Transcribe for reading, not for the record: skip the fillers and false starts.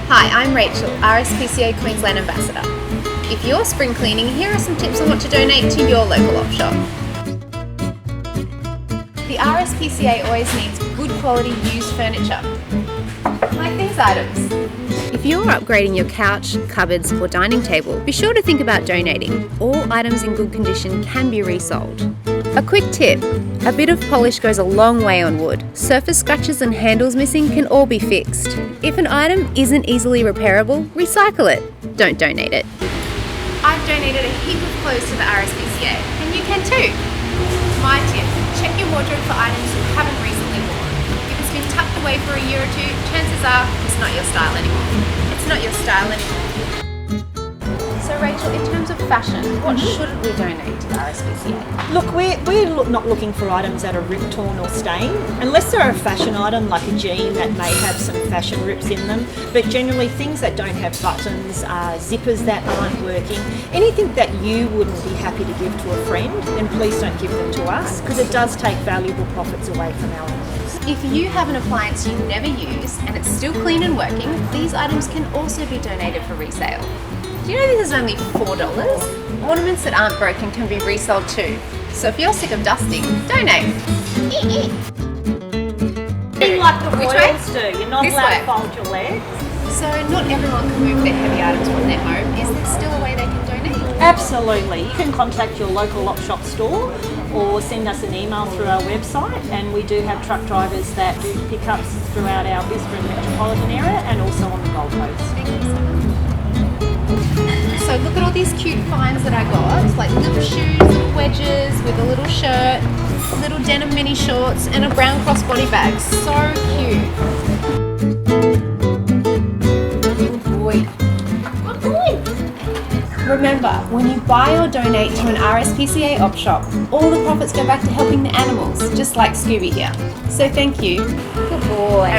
Hi, I'm Rachel, RSPCA Queensland Ambassador. If you're spring cleaning, here are some tips on what to donate to your local op shop. The RSPCA always needs good quality used furniture, like these items. If you're upgrading your couch, cupboards or dining table, be sure to think about donating. All items in good condition can be resold. A quick tip, a bit of polish goes a long way on wood. Surface scratches and handles missing can all be fixed. If an item isn't easily repairable, recycle it. Don't donate it. I've donated a heap of clothes to the RSPCA, and you can too. My tip, check your wardrobe for items you haven't recently worn. If it's been tucked away for a year or two, chances are it's not your style anymore. It's not your style anymore. So Rachel, in terms of fashion, what shouldn't we donate to the RSPCA? Look, we're not looking for items that are ripped, torn or stained, unless they're a fashion item like a jean that may have some fashion rips in them, but generally things that don't have buttons, zippers that aren't working, anything that you wouldn't be happy to give to a friend, then please don't give them to us, because it does take valuable profits away from our owners. If you have an appliance you never use and it's still clean and working, these items can also be donated for resale. Do you know this is only $4? Ornaments that aren't broken can be resold too. So if you're sick of dusting, donate. Like the Which royals way? do, you're not This allowed way. to fold your legs. So not everyone can move their heavy items from their home. Is there still a way they can donate? Absolutely. You can contact your local op shop store or send us an email through our website, and we do have truck drivers that do pickups throughout our Brisbane metropolitan area and also on the Gold Coast. Thank you so much. So look at all these cute finds that I got. It's like little shoes, little wedges with a little shirt, little denim mini shorts and a brown crossbody bag. So cute. Good boy. Good boy. Remember, when you buy or donate to an RSPCA op shop, all the profits go back to helping the animals, just like Scooby here. So thank you. Good boy.